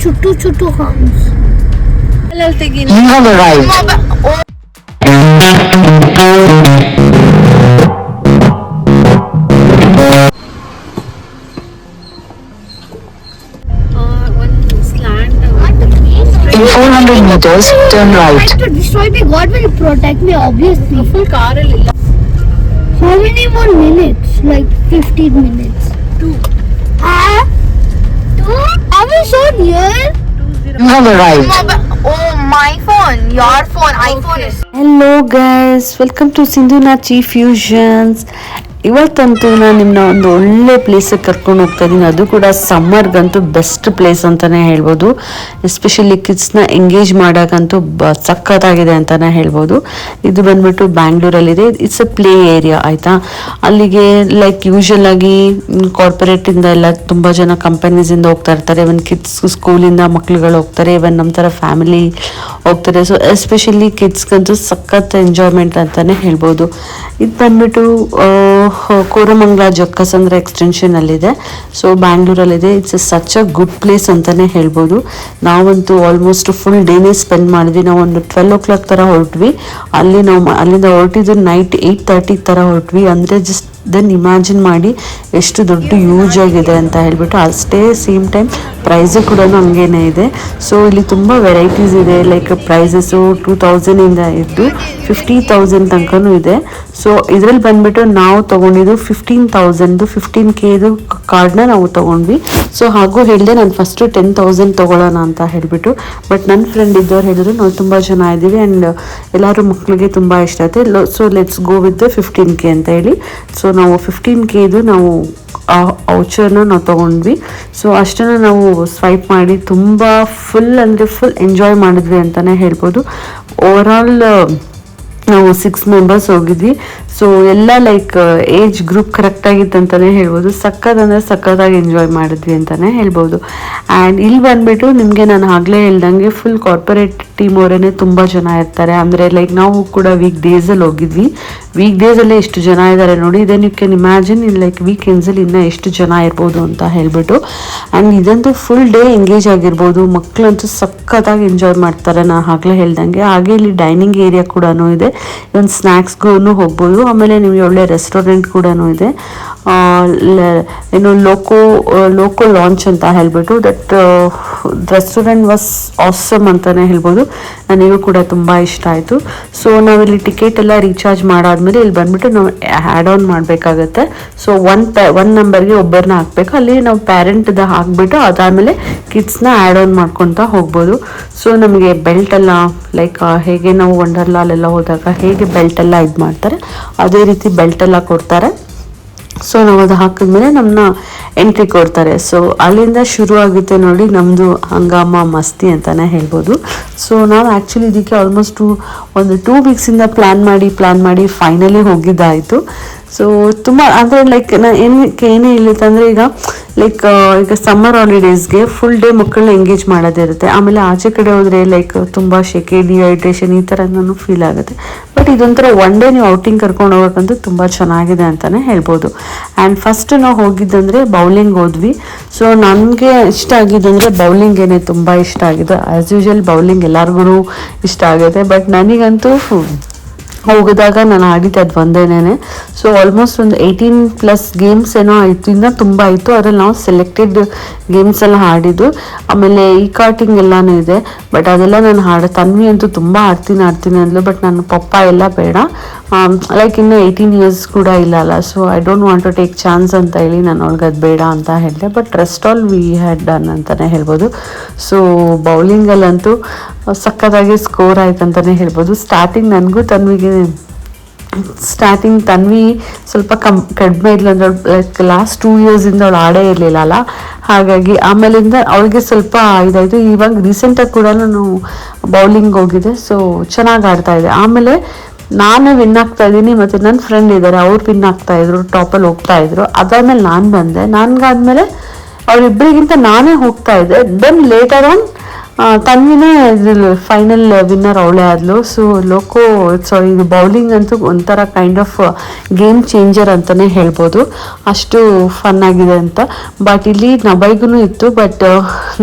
ಚುಟ್ಟು ಚುಟ್ಟು harms. You have arrived. In 400 meters, turn right. To destroy me, God will protect me, obviously. Full car. How many more minutes? Like 15 minutes. 2. Two? Are we so near? You have arrived. Oh, my phone. Your phone. iPhone is. Hello guys, welcome to Sindhunachi fusions. ಇವತ್ತಂತೂ ನಾನು ನಿಮ್ಮನ್ನ ಒಂದು ಒಳ್ಳೆ ಪ್ಲೇಸಿಗೆ ಕರ್ಕೊಂಡು ಹೋಗ್ತಾ ಇದ್ದೀನಿ. ಅದು ಕೂಡ ಸಮ್ಮರ್ಗಂತೂ ಬೆಸ್ಟ್ ಪ್ಲೇಸ್ ಅಂತಲೇ ಹೇಳ್ಬೋದು. ಎಸ್ಪೆಷಲಿ ಕಿಡ್ಸ್ನ ಎಂಗೇಜ್ ಮಾಡೋಕ್ಕಂತೂ ಸಖತ್ತಾಗಿದೆ ಅಂತಲೇ ಹೇಳ್ಬೋದು. ಇದು ಬಂದ್ಬಿಟ್ಟು ಬ್ಯಾಂಗ್ಳೂರಲ್ಲಿದೆ. ಇಟ್ಸ್ ಅ ಪ್ಲೇ ಏರಿಯಾ ಆಯಿತಾ. ಅಲ್ಲಿಗೆ ಲೈಕ್ ಯೂಶಲ್ ಆಗಿ ಕಾರ್ಪೊರೇಟಿಂದ ಎಲ್ಲ ತುಂಬ ಜನ ಕಂಪನೀಸಿಂದ ಹೋಗ್ತಾ ಇರ್ತಾರೆ. ಇವನ್ ಕಿಡ್ಸ್ ಸ್ಕೂಲಿಂದ ಮಕ್ಳುಗಳು ಹೋಗ್ತಾರೆ, ಇವನ್ ನಮ್ಮ ಥರ ಫ್ಯಾಮಿಲಿ ಹೋಗ್ತಾರೆ. ಸೊ ಎಸ್ಪೆಷಲಿ ಕಿಡ್ಸ್ಗಂತೂ ಸಖತ್ ಎಂಜಾಯ್ಮೆಂಟ್ ಅಂತಲೇ ಹೇಳ್ಬೋದು. ಇದು ಬಂದ್ಬಿಟ್ಟು ಕೋರಮಂಗಲ ಜಕ್ಕಸಂದ್ರ ಎಕ್ಸ್ಟೆನ್ಷನ್ ಅಲ್ಲಿದೆ. ಸೊ ಬ್ಯಾಂಗ್ಳೂರಲ್ಲಿದೆ. It's such a good place ಅಂತಲೇ ಹೇಳ್ಬೋದು. ನಾವಂತೂ ಆಲ್ಮೋಸ್ಟ್ ಫುಲ್ ಡೇನೇ ಸ್ಪೆಂಡ್ ಮಾಡಿದ್ವಿ. ನಾವು ಒಂದು 12 o'clock ಥರ ಹೊರಟ್ವಿ. ಅಲ್ಲಿಂದ ಹೊರಟಿದ್ದು ನೈಟ್ 8:30 ಥರ ಹೊರಟ್ವಿ. ಅಂದರೆ ಜಸ್ಟ್ ದೆನ್ ಇಮ್ಯಾಜಿನ್ ಮಾಡಿ ಎಷ್ಟು ದೊಡ್ಡ ಯೂಜ್ ಆಗಿದೆ ಅಂತ ಹೇಳ್ಬಿಟ್ಟು. ಅಷ್ಟೇ ಸೇಮ್ ಟೈಮ್ ಪ್ರೈಸು ಕೂಡ ಹಂಗೇನೆ ಇದೆ. ಸೊ ಇಲ್ಲಿ ತುಂಬ ವೆರೈಟೀಸ್ ಇದೆ. ಲೈಕ್ ಪ್ರೈಸಸ್ಸು 2000 ಇದ್ದು 50,000 ತನಕನೂ ಇದೆ. ಸೊ ಇದರಲ್ಲಿ ಬಂದ್ಬಿಟ್ಟು ನಾವು ತೊಗೊಂಡಿದ್ದು 15,000 15Kದು ಕಾರ್ಡ್ನ ನಾವು ತೊಗೊಂಡ್ವಿ. ಸೊ ಹಾಗೂ ಹೇಳಿದೆ ನಾನು ಫಸ್ಟು 10,000 ತೊಗೊಳ್ಳೋಣ ಅಂತ ಹೇಳಿಬಿಟ್ಟು. ಬಟ್ ನನ್ನ ಫ್ರೆಂಡ್ ಇದ್ದವ್ರು ಹೇಳಿದ್ರು ನಾವು ತುಂಬ ಜನ ಇದ್ದೀವಿ ಆ್ಯಂಡ್ ಎಲ್ಲರೂ ಮಕ್ಕಳಿಗೆ ತುಂಬ ಇಷ್ಟ ಆಯ್ತು. So let's go with 15K ಅಂತ ಹೇಳಿ. ಸೊ ನಾವು 15Kದು ನಾವು ಔಚರ್ನ ನಾವು ತೊಗೊಂಡ್ವಿ. ಸೊ ಅಷ್ಟನ್ನು ನಾವು ಸ್ವೈಪ್ ಮಾಡಿ ತುಂಬ ಫುಲ್ ಅಂದರೆ ಫುಲ್ ಎಂಜಾಯ್ ಮಾಡಿದ್ವಿ ಅಂತಲೇ ಹೇಳ್ಬೋದು. ಓವರಾಲ್ ನಾವು 6 ಮೆಂಬರ್ಸ್ ಹೋಗಿದ್ವಿ. ಸೊ ಎಲ್ಲ ಲೈಕ್ ಏಜ್ ಗ್ರೂಪ್ ಕರೆಕ್ಟಾಗಿತ್ತು ಅಂತಲೇ ಹೇಳ್ಬೋದು. ಸಖತ್ತಾಗಿ ಎಂಜಾಯ್ ಮಾಡಿದ್ವಿ ಅಂತಲೇ ಹೇಳ್ಬೋದು. ಆ್ಯಂಡ್ ಇಲ್ಲಿ ಬಂದುಬಿಟ್ಟು ನಿಮಗೆ ನಾನು ಆಗಲೇ ಹೇಳ್ದಂಗೆ ಫುಲ್ ಕಾರ್ಪೊರೇಟ್ ಟೀಮ್ ಅವರೇ ತುಂಬ ಜನ ಇರ್ತಾರೆ. ಅಂದರೆ ಲೈಕ್ ನಾವು ಕೂಡ ವೀಕ್ ಡೇಸಲ್ಲಿ ಹೋಗಿದ್ವಿ. ವೀಕ್ ಡೇಸಲ್ಲೇ ಎಷ್ಟು ಜನ ಇದ್ದಾರೆ ನೋಡಿ. ಇದನ್ನು you can imagine in like ವೀಕೆಂಡ್ಸಲ್ಲಿ ಇನ್ನೂ ಎಷ್ಟು ಜನ ಇರ್ಬೋದು ಅಂತ ಹೇಳ್ಬಿಟ್ಟು. ಆ್ಯಂಡ್ ಇದಂತೂ ಫುಲ್ ಡೇ ಎಂಗೇಜ್ ಆಗಿರ್ಬೋದು. ಮಕ್ಕಳಂತೂ ಸಖತ್ತಾಗಿ ಎಂಜಾಯ್ ಮಾಡ್ತಾರೆ ನಾನು ಆಗಲೇ ಹೇಳ್ದಂಗೆ. ಹಾಗೆ ಇಲ್ಲಿ ಡೈನಿಂಗ್ ಏರಿಯಾ ಕೂಡ ಇದೆ. ಒಂದು ಸ್ನ್ಯಾಕ್ಸ್ಗೂ ಹೋಗ್ಬೋದು. ಆಮೇಲೆ ನಿಮಗೆ ಒಳ್ಳೆ ರೆಸ್ಟೋರೆಂಟ್ ಕೂಡ ಇದೆ. ಏನು ಲೋಕೋ ಲಾಂಚ್ ಅಂತ ಹೇಳ್ಬಿಟ್ಟು ದಟ್ ರೆಸ್ಟೋರೆಂಟ್ ವಾಸ್ ಆಸಮ್ ಅಂತಲೇ ಹೇಳ್ಬೋದು. ನನಗೂ ಕೂಡ ತುಂಬ ಇಷ್ಟ ಆಯಿತು. ಸೊ ನಾವಿಲ್ಲಿ ಟಿಕೆಟ್ ಎಲ್ಲ ರೀಚಾರ್ಜ್ ಮಾಡಾದ್ಮೇಲೆ ಇಲ್ಲಿ ಬಂದ್ಬಿಟ್ಟು ನಾವು ಆ್ಯಡ್ ಆನ್ ಮಾಡಬೇಕಾಗತ್ತೆ. ಸೊ ಒನ್ ನಂಬರ್ಗೆ ಒಬ್ಬರನ್ನ ಹಾಕಬೇಕು. ಅಲ್ಲಿ ನಾವು ಪ್ಯಾರೆಂಟ್ದ ಹಾಕ್ಬಿಟ್ಟು ಅದಾದಮೇಲೆ ಕಿಡ್ಸ್ನ ಆ್ಯಡ್ ಆನ್ ಮಾಡ್ಕೊತಾ ಹೋಗ್ಬೋದು. ಸೊ ನಮಗೆ ಬೆಲ್ಟ್ ಎಲ್ಲ ಲೈಕ್ ಹೇಗೆ ನಾವು ವಂಡರ್ಲಾಲೆಲ್ಲ ಹೋದಾಗ ಹೇಗೆ ಬೆಲ್ಟ್ ಎಲ್ಲ ಇದು ಮಾಡ್ತಾರೆ ಅದೇ ರೀತಿ ಬೆಲ್ಟ್ ಎಲ್ಲ ಕೊಡ್ತಾರೆ. ಸೊ ನಾವು ಅದು ಹಾಕಿದ್ಮೇಲೆ ನಮ್ಮನ್ನ ಎಂಟ್ರಿ ಕೊಡ್ತಾರೆ. ಸೊ ಅಲ್ಲಿಂದ ಶುರು ಆಗುತ್ತೆ ನೋಡಿ ನಮ್ಮದು ಹಂಗಾಮ ಮಸ್ತಿ ಅಂತಲೇ ಹೇಳ್ಬೋದು. ಸೊ ನಾವು ಆ್ಯಕ್ಚುಲಿ ಇದಕ್ಕೆ ಆಲ್ಮೋಸ್ಟ್ ಒಂದು 2 ವೀಕ್ಸಿಂದ ಪ್ಲ್ಯಾನ್ ಮಾಡಿ ಫೈನಲಿ ಹೋಗಿದ್ದಾಯಿತು. ಸೊ ತುಂಬ ಅಂದರೆ ಲೈಕ್ ಏನೇ ಇಲ್ಲಿತ್ತಂದರೆ ಈಗ ಸಮ್ಮರ್ ಹಾಲಿಡೇಸ್ಗೆ ಫುಲ್ ಡೇ ಮಕ್ಕಳನ್ನ ಎಂಗೇಜ್ ಮಾಡೋದಿರುತ್ತೆ. ಆಮೇಲೆ ಆಚೆ ಕಡೆ ಹೋದರೆ ಲೈಕ್ ತುಂಬ ಶೆಕೆ, ಡಿಹೈಡ್ರೇಷನ್ ಈ ಥರ ನಾನು ಫೀಲ್ ಆಗುತ್ತೆ. ಬಟ್ ಇದೊಂಥರ ಒನ್ ಡೇ ನೀವು ಔಟಿಂಗ್ ಕರ್ಕೊಂಡು ಹೋಗೋಕ್ಕಂತೂ ತುಂಬ ಚೆನ್ನಾಗಿದೆ ಅಂತಲೇ ಹೇಳ್ಬೋದು. ಆ್ಯಂಡ್ ಫಸ್ಟ್ ನಾವು ಹೋಗಿದ್ದಂದರೆ ಬೌಲಿಂಗ್ ಹೋದ್ವಿ. ಸೊ ನನಗೆ ಇಷ್ಟ ಆಗಿದ್ದಂದರೆ ಬೌಲಿಂಗೇನೆ ತುಂಬ ಇಷ್ಟ ಆಗಿದೆ. ಆ್ಯಸ್ ಯೂಶುವಲ್ ಬೌಲಿಂಗ್ ಎಲ್ಲರಿಗೂ ಇಷ್ಟ ಆಗುತ್ತೆ. ಬಟ್ ನನಗಂತೂ ಹೋಗಿದಾಗ ನಾನು ಆಡಿದ್ದು ಅದು ಒಂದೇನೇ. ಸೊ ಆಲ್ಮೋಸ್ಟ್ ಒಂದು 18+ ಗೇಮ್ಸ್ ಏನೋ ಆಯಿತು, ಇನ್ನೂ ತುಂಬ ಆಯಿತು. ಅದ್ರಲ್ಲಿ ನಾವು ಸೆಲೆಕ್ಟೆಡ್ ಗೇಮ್ಸ್ ಎಲ್ಲ ಆಡಿದ್ದು. ಆಮೇಲೆ ಈ ಕಾರ್ಟಿಂಗ್ ಎಲ್ಲನೂ ಇದೆ. ಬಟ್ ಅದೆಲ್ಲ ನಾನು ತನ್ವಿ ಅಂತೂ ತುಂಬ ಆಡ್ತೀನಿ ಅಂದ್ಲು. ಬಟ್ ನನ್ನ ಪಪ್ಪ ಎಲ್ಲ ಬೇಡ, ಲೈಕ್ ಇನ್ನೂ 18 years ಕೂಡ ಇಲ್ಲ. So I don't want to take chance ಅಂತ ಹೇಳಿ ನಾನು ಅವ್ಳಿಗೆ ಅದು ಬೇಡ ಅಂತ ಹೇಳಿದೆ. But rest all we had done ಅಂತಲೇ ಹೇಳ್ಬೋದು. ಸೊ ಬೌಲಿಂಗಲ್ಲಂತೂ ಸಖತ್ತಾಗಿ ಸ್ಕೋರ್ ಆಯ್ತು ಅಂತಲೇ ಹೇಳ್ಬೋದು. ತನ್ವಿ ಸ್ವಲ್ಪ ಕಡಿಮೆ ಇಲ್ಲ ಅಂದ್ರೆ ಲೈಕ್ ಲಾಸ್ಟ್ 2 yearsಯಿಂದ ಅವಳು ಆಡೇ ಇರಲಿಲ್ಲ. ಹಾಗಾಗಿ ಆಮೇಲಿಂದ ಅವಳಿಗೆ ಸ್ವಲ್ಪ ಇದಾಯಿತು. ಇವಾಗ ರೀಸೆಂಟಾಗಿ ಕೂಡ ನಾನು ಬೌಲಿಂಗ್ ಹೋಗಿದೆ. ಸೊ ಚೆನ್ನಾಗಿ ಆಡ್ತಾ ಇದೆ. ಆಮೇಲೆ ನಾನು ವಿನ್ ಆಗ್ತಾ ಇದ್ದೀನಿ ಮತ್ತು ನನ್ನ ಫ್ರೆಂಡ್ ಇದ್ದಾರೆ, ಅವ್ರು ವಿನ್ ಆಗ್ತಾಯಿದ್ರು, ಟಾಪಲ್ಲಿ ಹೋಗ್ತಾಯಿದ್ರು. ಅದಾದಮೇಲೆ ನಾನು ಬಂದೆ. ನನಗಾದ್ಮೇಲೆ ಅವರಿಬ್ಬರಿಗಿಂತ ನಾನೇ ಹೋಗ್ತಾ ಇದ್ದೆ. ದೆನ್ ಲೇಟರ್ ಆನ್ ತನ್ವಿನೇ ಇದ್ರಲ್ಲಿ ಫೈನಲ್ ವಿನ್ನರ್ ಅವಳೇ ಆದ್ಲು. ಸೊ ಇದು ಬೌಲಿಂಗ್ ಅಂತೂ ಒಂಥರ ಕೈಂಡ್ ಆಫ್ ಗೇಮ್ ಚೇಂಜರ್ ಅಂತಲೇ ಹೇಳ್ಬೋದು, ಅಷ್ಟು ಫನ್ ಆಗಿದೆ ಅಂತ. ಬಟ್ ಇಲ್ಲಿ ನಬೈಗೂ ಇತ್ತು, ಬಟ್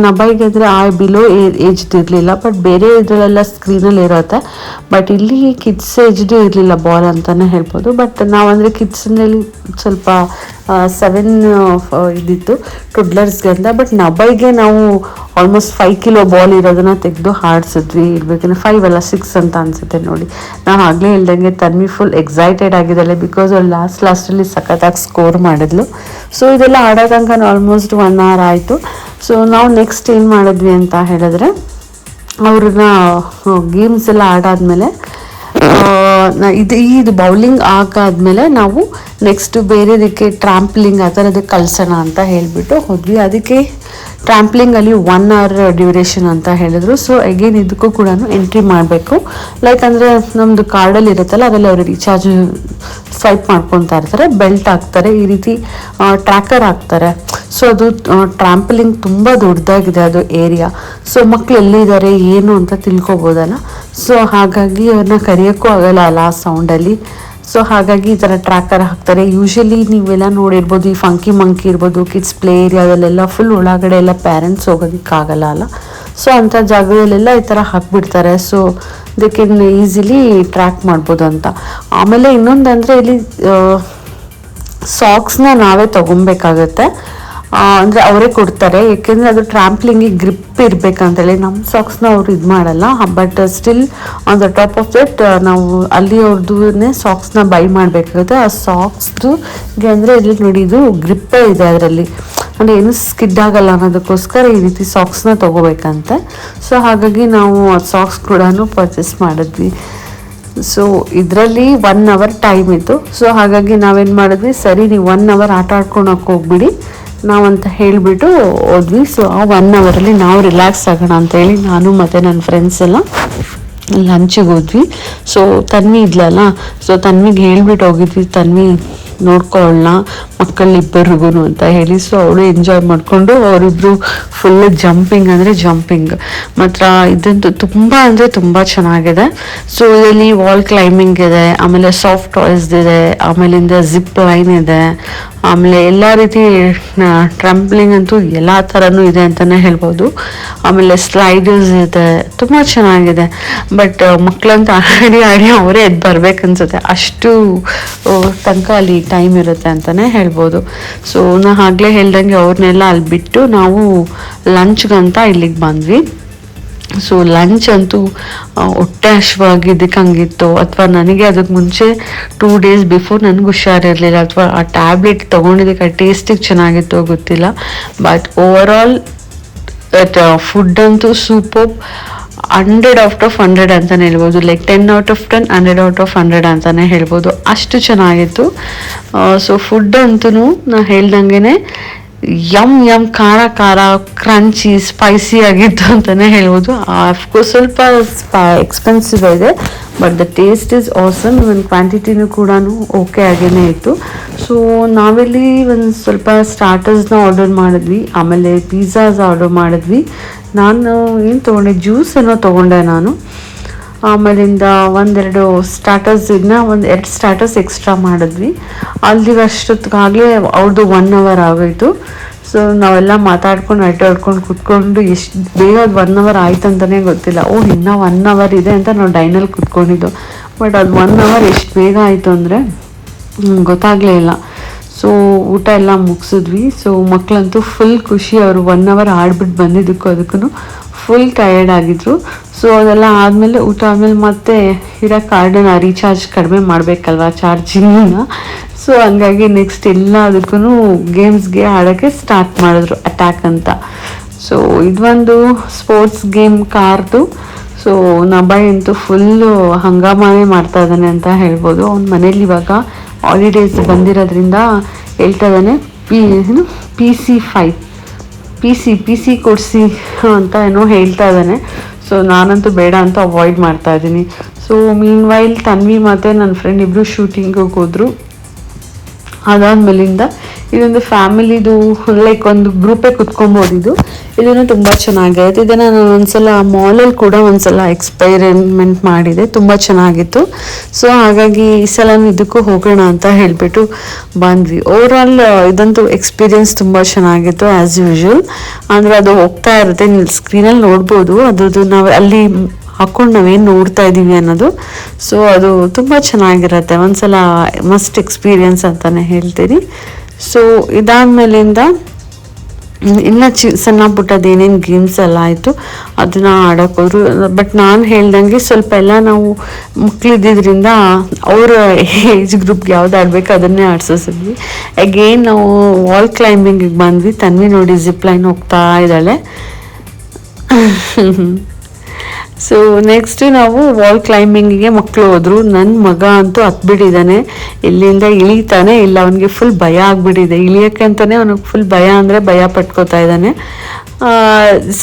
ನಬೈಗೆ ಅಂದರೆ ಬಿಲೋ ಏಜ್ದು ಇರಲಿಲ್ಲ, ಬಟ್ ಬೇರೆ ಇದರಲ್ಲೆಲ್ಲ ಸ್ಕ್ರೀನಲ್ಲಿ ಇರುತ್ತೆ. ಬಟ್ ಇಲ್ಲಿ ಕಿಡ್ಸ್ ಏಜ್ದು ಇರಲಿಲ್ಲ ಬಾಲ್ ಅಂತಲೇ ಹೇಳ್ಬೋದು. ಬಟ್ ನಾವಂದರೆ ಕಿಡ್ಸ್ನಲ್ಲಿ ಸ್ವಲ್ಪ 7 ಇದಿತ್ತು ಟುಡ್ಲರ್ಸ್ಗೆ ಅಂತ. ಬಟ್ ನಬೈಗೆ ನಾವು ಆಲ್ಮೋಸ್ಟ್ 5 ಕಿಲೋ ಬಾಲ್ ಇರೋದನ್ನ ತೆಗೆದು ಹಾಡಿಸಿದ್ವಿ. ಇರ್ಬೇಕಂದ್ರೆ 5 ಅಲ್ಲ 6 ಅಂತ ಅನ್ಸುತ್ತೆ ನೋಡಿ. ನಾನು ಆಗಲೇ ಹೇಳ್ದಂಗೆ ತನ್ವಿ ಫುಲ್ ಎಕ್ಸೈಟೆಡ್ ಆಗಿದ್ದಾಳೆ, ಬಿಕಾಸ್ ಅವ್ಳು ಲಾಸ್ಟಲ್ಲಿ ಸಖತ್ತಾಗಿ ಸ್ಕೋರ್ ಮಾಡಿದ್ಲು. ಸೊ ಇದೆಲ್ಲ ಆಡೋ ತನಕ ಆಲ್ಮೋಸ್ಟ್ 1 hour ಆಯಿತು. ಸೊ ನಾವು ನೆಕ್ಸ್ಟ್ ಏನು ಮಾಡಿದ್ವಿ ಅಂತ ಹೇಳಿದ್ರೆ, ಅವ್ರನ್ನ ಗೇಮ್ಸ್ ಎಲ್ಲ ಆಡಾದ್ಮೇಲೆ ಇದು ಬೌಲಿಂಗ್ ಆಗಾದ್ಮೇಲೆ ನಾವು ನೆಕ್ಸ್ಟ್ ಬೇರೆದಕ್ಕೆ ಟ್ರಾಂಪ್ಲಿಂಗ್ ಆ ಥರದಕ್ಕೆ ಕಳ್ಸೋಣ ಅಂತ ಹೇಳಿಬಿಟ್ಟು ಹೋದ್ವಿ. ಅದಕ್ಕೆ ಟ್ರಾಂಪ್ಲಿಂಗಲ್ಲಿ 1 hour ಡ್ಯೂರೇಷನ್ ಅಂತ ಹೇಳಿದ್ರು. ಸೊ ಅಗೇನ್ ಇದಕ್ಕೂ ಕೂಡ ಎಂಟ್ರಿ ಮಾಡಬೇಕು. ಲೈಕ್ ಅಂದರೆ ನಮ್ಮದು ಕಾರ್ಡಲ್ಲಿ ಇರುತ್ತಲ್ಲ, ಅದರಲ್ಲಿ ಅವರು ರೀಚಾರ್ಜ್ ಸ್ವೈಪ್ ಮಾಡ್ಕೊತಾ ಇರ್ತಾರೆ, ಬೆಲ್ಟ್ ಹಾಕ್ತಾರೆ, ಈ ರೀತಿ ಟ್ರ್ಯಾಕರ್ ಹಾಕ್ತಾರೆ. ಸೊ ಅದು ಟ್ರಾಂಪ್ಲಿಂಗ್ ತುಂಬ ದೊಡ್ಡದಾಗಿದೆ ಅದು ಏರಿಯಾ. ಸೊ ಮಕ್ಳು ಎಲ್ಲಿದ್ದಾರೆ ಏನು ಅಂತ ತಿಳ್ಕೊಬೋದಲ್ಲ. ಸೊ ಹಾಗಾಗಿ ಅವ್ರನ್ನ ಕರೆಯೋಕ್ಕೂ ಆಗಲ್ಲ ಅಲ್ಲ ಆ ಸೌಂಡಲ್ಲಿ. ಸೊ ಹಾಗಾಗಿ ಈ ಥರ ಟ್ರ್ಯಾಕರ್ ಹಾಕ್ತಾರೆ. ಯೂಶಲಿ ನೀವೆಲ್ಲ ನೋಡಿರ್ಬೋದು, ಈ ಫಂಕಿ ಮಂಕಿ ಇರ್ಬೋದು, ಕಿಡ್ಸ್ ಪ್ಲೇ ಏರಿಯಾದಲ್ಲೆಲ್ಲ ಫುಲ್ ಒಳಗಡೆ ಎಲ್ಲ ಪ್ಯಾರೆಂಟ್ಸ್ ಹೋಗೋದಕ್ಕಾಗಲ್ಲ ಅಲ್ಲ. ಸೊ ಅಂಥ ಜಾಗದಲ್ಲೆಲ್ಲ ಈ ಥರ ಹಾಕ್ಬಿಡ್ತಾರೆ. ಸೊ ಅದಕ್ಕೆ ಈಸಿಲಿ ಟ್ರ್ಯಾಕ್ ಮಾಡ್ಬೋದು ಅಂತ. ಆಮೇಲೆ ಇನ್ನೊಂದಂದರೆ ಇಲ್ಲಿ ಸಾಕ್ಸ್ನ ನಾವೇ ತೊಗೊಬೇಕಾಗತ್ತೆ, ಅಂದರೆ ಅವರೇ ಕೊಡ್ತಾರೆ. ಏಕೆಂದರೆ ಅದು ಟ್ರಾಂಪ್ಲಿಂಗಿಗೆ ಗ್ರಿಪ್ ಇರಬೇಕಂತೇಳಿ ನಮ್ಮ ಸಾಕ್ಸ್ನ ಅವರು ಇದು ಮಾಡಲ್ಲ. But still on the top of that ನಾವು ಅಲ್ಲಿ ಅವ್ರದ್ದು ಸಾಕ್ಸ್ನ ಬೈ ಮಾಡಬೇಕಾಗುತ್ತೆ. ಆ ಸಾಕ್ಸ್ಗೆ ಅಂದರೆ ಇಲ್ಲಿ ನೋಡಿ ಇದು ಗ್ರಿಪ್ಪೇ ಇದೆ ಅದರಲ್ಲಿ, ಅಂದರೆ ಏನು ಸ್ಕಿಡ್ ಆಗಲ್ಲ ಅನ್ನೋದಕ್ಕೋಸ್ಕರ ಈ ರೀತಿ ಸಾಕ್ಸ್ನ ತೊಗೋಬೇಕಂತೆ. ಸೊ ಹಾಗಾಗಿ ನಾವು ಆ ಸಾಕ್ಸ್ ಕೂಡ ಪರ್ಚೇಸ್ ಮಾಡಿದ್ವಿ. ಸೊ ಇದರಲ್ಲಿ 1 hour ಟೈಮ್ ಇತ್ತು. ಸೊ ಹಾಗಾಗಿ ನಾವೇನು ಮಾಡಿದ್ವಿ, ಸರಿ ನೀವು 1 hour ಆಟ ಆಡ್ಕೊಳಕ್ಕೆ ಹೋಗ್ಬಿಡಿ ನಾವಂತ ಹೇಳಿಬಿಟ್ಟು ಹೋದ್ವಿ. ಸೊ ಆ 1 hourಲ್ಲಿ ನಾವು ರಿಲ್ಯಾಕ್ಸ್ ಆಗೋಣ ಅಂತೇಳಿ ನಾನು ಮತ್ತು ನನ್ನ ಫ್ರೆಂಡ್ಸ್ ಎಲ್ಲ ಲಂಚಿಗೆ ಹೋದ್ವಿ. ಸೊ ತನ್ವಿ ಇದ್ಲಲ್ಲ, ಸೊ ತನ್ವಿಗೆ ಹೇಳ್ಬಿಟ್ಟು ಹೋಗಿದ್ವಿ, ತನ್ವಿ ನೋಡ್ಕೊಳ್ಳೋಣ ಮಕ್ಕಳಿಬ್ಬರಿಗೂ ಅಂತ ಹೇಳಿ. ಸೊ ಅವಳು ಎಂಜಾಯ್ ಮಾಡಿಕೊಂಡು ಅವರಿಬ್ಬರು ಫುಲ್ ಜಂಪಿಂಗ್ ಮಾತ್ರ ಇದಂತೂ ತುಂಬ ಅಂದರೆ ತುಂಬ ಚೆನ್ನಾಗಿದೆ. ಸೊ ಇದರಲ್ಲಿ ವಾಲ್ ಕ್ಲೈಂಬಿಂಗ್ ಇದೆ, ಆಮೇಲೆ ಸಾಫ್ಟ್ ಟಾಯ್ಸ್ ಇದೆ, ಆಮೇಲಿಂದ ಜಿಪ್ ಲೈನ್ ಇದೆ, ಆಮೇಲೆ ಎಲ್ಲ ರೀತಿ ಟ್ರಂಪ್ಲಿಂಗ್ ಅಂತೂ ಎಲ್ಲ ಥರನೂ ಇದೆ ಅಂತಲೇ ಹೇಳ್ಬೋದು. ಆಮೇಲೆ ಸ್ಲೈಡರ್ಸ್ ಇದೆ, ತುಂಬ ಚೆನ್ನಾಗಿದೆ. ಬಟ್ ಮಕ್ಕಳಂತೂ ಆಡಿ ಅವರೇ ಎದ್ದು ಬರ್ಬೇಕನ್ಸುತ್ತೆ, ಅಷ್ಟು ತನಕ ಅಲ್ಲಿ ಟೈಮ್ ಇರುತ್ತೆ ಅಂತಲೇ ಹೇಳ್ಬೋದು. ಸೊ ನಾ ಆಗಲೇ ಹೇಳ್ದಂಗೆ ಅವ್ರನ್ನೆಲ್ಲ ಅಲ್ಲಿ ಬಿಟ್ಟು ನಾವು ಲಂಚ್ಗಂತ ಇಲ್ಲಿಗೆ ಬಂದ್ವಿ. ಸೊ ಲಂಚ್ ಅಂತೂ ಹೊಟ್ಟೆ ಹಶ್ವಾಗಿದ್ದಕ್ಕೆ ಹಂಗಿತ್ತು, ಅಥವಾ ನನಗೆ ಅದಕ್ಕೆ ಮುಂಚೆ 2 days ಬಿಫೋರ್ ನನಗೆ ಹುಷಾರಿರಲಿಲ್ಲ, ಅಥವಾ ಆ ಟ್ಯಾಬ್ಲೆಟ್ ತೊಗೊಂಡಿದ್ದಕ್ಕೆ ಆ ಟೇಸ್ಟಿಗೆ ಚೆನ್ನಾಗಿತ್ತು ಗೊತ್ತಿಲ್ಲ. ಬಟ್ ಓವರ್ ಆಲ್ ಫುಡ್ ಅಂತೂ ಸೂಪರ್, 100 out of 100 ಅಂತಲೇ ಹೇಳ್ಬೋದು. Like 10 out of 10, 100 out of 100 ಅಂತಲೇ ಹೇಳ್ಬೋದು, ಅಷ್ಟು ಚೆನ್ನಾಗಿತ್ತು. ಸೊ ಫುಡ್ ಅಂತೂ ನಾ ಹೇಳ್ದಂಗೆ ಯಮ್ ಖಾರ ಕ್ರಂಚಿ ಸ್ಪೈಸಿ ಆಗಿತ್ತು ಅಂತಲೇ ಹೇಳ್ಬೋದು. ಅಫ್ಕೋರ್ಸ್ ಸ್ವಲ್ಪ ಎಕ್ಸ್ಪೆನ್ಸಿವ್ ಇದೆ, but the taste is awesome. Even ಕ್ವಾಂಟಿಟಿನೂ ಕೂಡ ಓಕೆ ಆಗೇ ಇತ್ತು. ಸೊ ನಾವಿಲ್ಲಿ ಒಂದು ಸ್ವಲ್ಪ ಸ್ಟಾರ್ಟರ್ಸ್ನ ಆರ್ಡರ್ ಮಾಡಿದ್ವಿ, ಆಮೇಲೆ ಪಿಜ್ಜಾಸ್ ಆರ್ಡರ್ ಮಾಡಿದ್ವಿ. ನಾನು ಏನು ತೊಗೊಂಡೆ, ಜ್ಯೂಸ್ ಏನೋ ತೊಗೊಂಡೆ ನಾನು. ಆಮೇಲಿಂದ 1-2 ಸ್ಟಾರ್ಟರ್ಸ್, ಇದನ್ನ 1-2 ಸ್ಟಾರ್ಟರ್ಸ್ ಎಕ್ಸ್ಟ್ರಾ ಮಾಡಿದ್ವಿ. ಅಲ್ಲಿಗೆ ಅಷ್ಟೊತ್ತಿಗಾಗಲೇ ಅವ್ರದ್ದು 1 hour ಆಗೋಯಿತು. ಸೊ ನಾವೆಲ್ಲ ಮಾತಾಡ್ಕೊಂಡು ಅಡ್ಡಾಡ್ಕೊಂಡು ಕೂತ್ಕೊಂಡು ಎಷ್ಟು ಬೇಗ ಅದು 1 hour ಆಯ್ತು ಅಂತಲೇ ಗೊತ್ತಿಲ್ಲ. ಇನ್ನೂ 1 hour ಇದೆ ಅಂತ ನಾವು ಡೈನಲ್ಲಿ ಕೂತ್ಕೊಂಡಿದ್ದು. ಬಟ್ ಅದು 1 hour ಎಷ್ಟು ಬೇಗ ಆಯಿತು ಅಂದರೆ ಗೊತ್ತಾಗಲೇ ಇಲ್ಲ. ಸೊ ಊಟ ಎಲ್ಲ ಮುಗಿಸಿದ್ವಿ. ಸೊ ಮಕ್ಕಳಂತೂ ಫುಲ್ ಖುಷಿ, ಅವರು 1 hour ಆಡ್ಬಿಟ್ಟು ಬಂದಿದ್ದಕ್ಕೂ ಅದಕ್ಕೂ ಫುಲ್ ಟಯರ್ಡ್ ಆಗಿದ್ರು. ಸೊ ಅದೆಲ್ಲ ಆದಮೇಲೆ ಊಟ ಆದಮೇಲೆ ಮತ್ತೆ ಇರೋ ಕಾರ್ಡನ್ನ ರೀಚಾರ್ಜ್ ಕಡಿಮೆ ಮಾಡಬೇಕಲ್ವ ಚಾರ್ಜಿಂಗನ್ನ. ಸೊ ಹಂಗಾಗಿ ನೆಕ್ಸ್ಟ್ ಎಲ್ಲ ಅದಕ್ಕೂ ಗೇಮ್ಸ್ಗೆ ಆಡೋಕ್ಕೆ ಸ್ಟಾರ್ಟ್ ಮಾಡಿದ್ರು, ಅಟ್ಯಾಕ್ ಅಂತ. ಸೊ ಇದೊಂದು ಸ್ಪೋರ್ಟ್ಸ್ ಗೇಮ್ ಕಾರ್ದು. ಸೊ ನಬಾಯ್ ಅಂತೂ ಫುಲ್ಲು ಹಂಗಾಮನೆ ಮಾಡ್ತಾ ಇದ್ದಾನೆ ಅಂತ ಹೇಳ್ಬೋದು. ಅವ್ನ ಮನೇಲಿ ಇವಾಗ ಹಾಲಿಡೇಸ್ ಬಂದಿರೋದ್ರಿಂದ ಹೇಳ್ತಾ ಇದ್ದಾನೆ ಪಿ ಸಿ ಕೊಡಿಸಿ ಅಂತ ಏನೋ ಹೇಳ್ತಾ ಇದ್ದಾನೆ. ಸೊ ನಾನಂತೂ ಬೇಡ ಅಂತ ಅವಾಯ್ಡ್ ಮಾಡ್ತಾ ಇದ್ದೀನಿ. ಸೊ ಮೀನ್ ವೈಲ್ ತನ್ವಿ ಮತ್ತು ನನ್ನ ಫ್ರೆಂಡ್ ಇಬ್ಬರು ಶೂಟಿಂಗಿಗೆ ಹೋದ್ರು. ಅದಾದಮೇಲಿಂದ ಇದೊಂದು ಫ್ಯಾಮಿಲಿದು ಲೈಕ್ ಒಂದು ಗ್ರೂಪೇ ಕುತ್ಕೊಬೋದು ಇದನ್ನು ತುಂಬ ಚೆನ್ನಾಗಿರುತ್ತೆ. ಇದನ್ನು ನಾನು ಒಂದ್ಸಲ ಮಾಲಲ್ಲಿ ಕೂಡ ಒಂದ್ಸಲ ಎಕ್ಸ್ಪೈರಿಮೆಂಟ್ ಮಾಡಿದೆ, ತುಂಬ ಚೆನ್ನಾಗಿತ್ತು. ಸೊ ಹಾಗಾಗಿ ಈ ಸಲ ಇದಕ್ಕೂ ಹೋಗೋಣ ಅಂತ ಹೇಳಿಬಿಟ್ಟು ಬಂದ್ವಿ. ಓವರಾಲ್ ಇದಂತೂ ಎಕ್ಸ್ಪೀರಿಯನ್ಸ್ ತುಂಬ ಚೆನ್ನಾಗಿತ್ತು ಆ್ಯಸ್ ಯೂಶುವಲ್. ಅಂದರೆ ಅದು ಹೋಗ್ತಾ ಇರುತ್ತೆ, ನೀವು ಸ್ಕ್ರೀನಲ್ಲಿ ನೋಡ್ಬೋದು ಅದು ನಾವು ಅಲ್ಲಿ ಹಾಕ್ಕೊಂಡು ನಾವೇನು ನೋಡ್ತಾ ಇದ್ದೀವಿ ಅನ್ನೋದು. ಸೊ ಅದು ತುಂಬ ಚೆನ್ನಾಗಿರುತ್ತೆ, ಒಂದ್ಸಲ ಮಸ್ಟ್ ಎಕ್ಸ್ಪೀರಿಯನ್ಸ್ ಅಂತಲೇ ಹೇಳ್ತೀನಿ. ಸೊ ಇದಾದಮೇಲಿಂದ ಇನ್ನು ಸಣ್ಣ ಪುಟ್ಟದ್ದು ಏನೇನು ಗೇಮ್ಸ್ ಎಲ್ಲ ಆಯಿತು ಅದನ್ನು ಆಡೋಕ್ಕೋದ್ರು. ಬಟ್ ನಾನು ಹೇಳ್ದಂಗೆ ಸ್ವಲ್ಪ ಎಲ್ಲ ನಾವು ಮಕ್ಕಳಿದ್ದಿದ್ದರಿಂದ ಅವರ ಏಜ್ ಗ್ರೂಪ್ಗೆ ಯಾವ್ದು ಆಡಬೇಕು ಅದನ್ನೇ ಆಡ್ಸಿದ್ವಿ. ಅಗೇನ್ ನಾವು ವಾಲ್ ಕ್ಲೈಂಬಿಂಗಿಗೆ ಬಂದ್ವಿ. ತನ್ವಿ ನೋಡಿ ಜಿಪ್ ಲೈನ್ ಹೋಗ್ತಾ ಇದ್ದಾಳೆ. ಸೊ ನೆಕ್ಸ್ಟ್ ನಾವು ವಾಲ್ ಕ್ಲೈಂಬಿಂಗಿಗೆ ಮಕ್ಕಳು ಹೋದ್ರು. ನನ್ನ ಮಗ ಅಂತೂ ಹತ್ಬಿಟ್ಟಿದ್ದಾನೆ, ಇಲ್ಲಿಂದ ಇಳಿತಾನೆ ಇಲ್ಲ, ಅವನಿಗೆ ಫುಲ್ ಭಯ ಆಗಿಬಿಟ್ಟಿದೆ. ಇಳಿಯೋಕ್ಕೆ ಅಂತಲೇ ಅವನಿಗೆ ಫುಲ್ ಭಯ ಅಂದರೆ ಭಯ ಪಟ್ಕೋತಾ ಇದ್ದಾನೆ.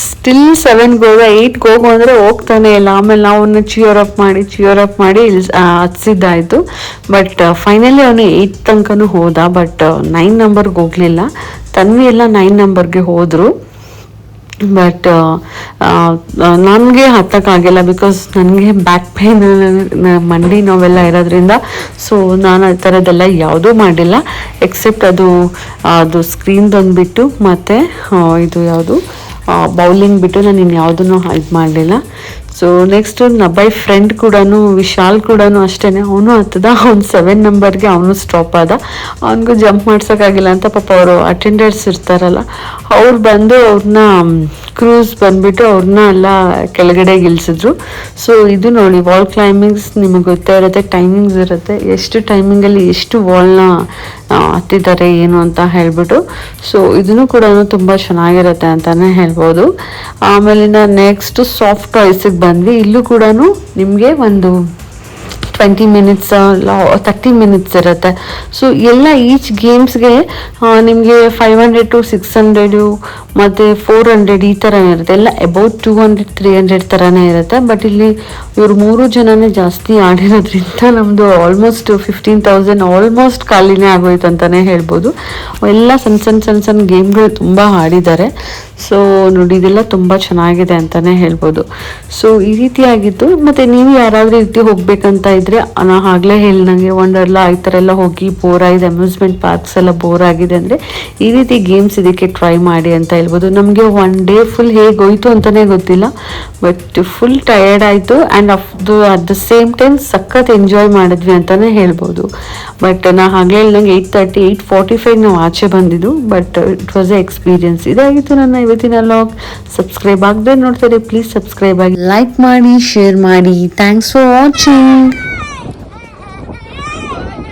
ಸ್ಟಿಲ್ 7ಗೆ ಹೋಗ 8ಗೆ ಹೋಗು ಅಂದರೆ ಹೋಗ್ತಾನೆ ಇಲ್ಲ. ಆಮೇಲೆ ನಾವು ಅವನ್ನ ಚಿಯರ್ ಅಪ್ ಮಾಡಿ ಹತ್ಸಿದ್ದಾಯಿತು. ಬಟ್ ಫೈನಲಿ ಅವನು 8 ತನಕನೂ ಹೋದ, ಬಟ್ 9 ನಂಬರ್ಗೆ ಹೋಗಲಿಲ್ಲ. ತನ್ವಿ ಎಲ್ಲ 9 ನಂಬರ್ಗೆ ಹೋದರು. ಬಟ್ ನನಗೆ ಹತ್ತಕ್ಕಾಗಿಲ್ಲ, ಬಿಕಾಸ್ ನನಗೆ ಬ್ಯಾಕ್ ಪೇನ್, ಮಂಡಿ ನೋವೆಲ್ಲ ಇರೋದ್ರಿಂದ. ಸೊ ನಾನು ಆ ಥರದ್ದೆಲ್ಲ ಯಾವುದೂ ಮಾಡಿಲ್ಲ ಎಕ್ಸೆಪ್ಟ್ ಅದು ಸ್ಕ್ರೀನ್ ಬಂದುಬಿಟ್ಟು ಮತ್ತು ಇದು ಯಾವುದು ಬೌಲಿಂಗ್ ಬಿಟ್ಟು ನಾನು ಇನ್ಯಾವುದೂ ಇದು ಮಾಡಲಿಲ್ಲ. ಸೊ ನೆಕ್ಸ್ಟ್ ನಬೈ ಫ್ರೆಂಡ್ ಕೂಡ ವಿಶಾಲ್ ಕೂಡ ಅಷ್ಟೇ, ಅವನು ಹತ್ತದ. ಅವ್ನು 7 ನಂಬರ್ಗೆ ಅವನು ಸ್ಟಾಪ್ ಆದ. ಅವನಿಗೂ ಜಂಪ್ ಮಾಡ್ಸೋಕ್ಕಾಗಿಲ್ಲ ಅಂತ ಪಾಪ ಅವರು ಅಟೆಂಡರ್ಸ್ ಇರ್ತಾರಲ್ಲ ಅವ್ರು ಬಂದು ಅವ್ರನ್ನ ಕ್ರೂಸ್ ಬಂದುಬಿಟ್ಟು ಅವ್ರನ್ನ ಎಲ್ಲ ಕೆಳಗಡೆ ಇಳಿಸಿದ್ರು. ಸೊ ಇದು ನೋಡಿ ವಾಲ್ ಕ್ಲೈಂಬಿಂಗ್ಸ್ ನಿಮಗೆ ಗೊತ್ತೇ ಇರುತ್ತೆ, ಟೈಮಿಂಗ್ಸ್ ಇರುತ್ತೆ, ಎಷ್ಟು ಟೈಮಿಂಗಲ್ಲಿ ಎಷ್ಟು ವಾಲ್ನ ಹತ್ತಿದ್ದಾರೆ ಏನು ಅಂತ ಹೇಳ್ಬಿಟ್ಟು. ಸೊ ಇದನ್ನು ಕೂಡ ತುಂಬ ಚೆನ್ನಾಗಿರುತ್ತೆ ಅಂತಲೇ ಹೇಳ್ಬೋದು. ಆಮೇಲಿಂದ ನೆಕ್ಸ್ಟ್ ಸಾಫ್ಟ್ ಟಾಯ್ಸಿಗೆ ಬಂದ್ವಿ. ಇಲ್ಲೂ ಕೂಡ ನಿಮಗೆ ಒಂದು 20 ಮಿನಿಟ್ಸ್ 30 ಮಿನಿಟ್ಸ್ ಇರುತ್ತೆ. ಸೊ ಎಲ್ಲ ಈಚ್ ಗೇಮ್ಸ್ಗೆ ನಿಮಗೆ 500 to 600 ಮತ್ತು 400 ಈ ಥರ ಇರುತ್ತೆ. ಎಲ್ಲ ಅಬೌಟ್ 200 300 ಥರನೇ ಇರುತ್ತೆ. ಬಟ್ ಇಲ್ಲಿ ಇವರು 3 ಜನನೇ ಜಾಸ್ತಿ ಆಡಿರೋದ್ರಿಂದ ನಮ್ಮದು ಆಲ್ಮೋಸ್ಟ್ 15,000 ಆಲ್ಮೋಸ್ಟ್ ಖಾಲಿನೇ ಆಗೋಯ್ತು ಅಂತಲೇ ಹೇಳ್ಬೋದು. ಎಲ್ಲ ಸಣ್ಣ ಗೇಮ್ಗಳು ತುಂಬ ಆಡಿದ್ದಾರೆ. ಸೊ ನೋಡಿ ಇದೆಲ್ಲ ತುಂಬ ಚೆನ್ನಾಗಿದೆ ಅಂತಲೇ ಹೇಳ್ಬೋದು. ಸೊ ಈ ರೀತಿಯಾಗಿತ್ತು. ಮತ್ತು ನೀವು ಯಾರಾದರೂ ಈ ರೀತಿ ಹೋಗ್ಬೇಕಂತ ಇದ್ದರೆ ನಾ ಆಗಲೇ ಹೇಳ್ದಂಗೆ ವಂಡರ್ಲಾ ಈ ಥರ ಎಲ್ಲ ಹೋಗಿ ಬೋರ್ ಆಗಿದೆ, ಅಮ್ಯೂಸ್ಮೆಂಟ್ ಪಾರ್ಕ್ಸ್ ಎಲ್ಲ ಬೋರ್ ಆಗಿದೆ ಅಂದರೆ ಈ ರೀತಿ ಗೇಮ್ಸ್ ಇದಕ್ಕೆ ಟ್ರೈ ಮಾಡಿ ಅಂತ ಹೇಳ್ಬೋದು. ನಮಗೆ 1 ಡೇ ಫುಲ್ ಹೇಗೆ ಹೋಯ್ತು ಅಂತಲೇ ಗೊತ್ತಿಲ್ಲ, ಬಟ್ ಫುಲ್ ಟಯರ್ಡ್ ಆಯಿತು. And at the same time ಸಖತ್ ಎಂಜಾಯ್ ಮಾಡಿದ್ವಿ ಅಂತಲೇ ಹೇಳ್ಬೋದು. ಬಟ್ ನಾ ಆಗಲೇ ಹೇಳ್ದಂಗೆ 8:30 8:45 ನಾವು ಆಚೆ ಬಂದಿದ್ದು. But it was A experience. ಇದಾಗಿತ್ತು ನನ್ನ ಇವತ್ತಿನ ಲಾಗ್. ಸಬ್ಸ್ಕ್ರೈಬ್ ಆಗದೆ ನೋಡ್ತಾರೆ ಪ್ಲೀಸ್ ಸಬ್ಸ್ಕ್ರೈಬ್ ಆಗಿ, ಲೈಕ್ ಮಾಡಿ, ಶೇರ್ ಮಾಡಿ. Thanks for watching.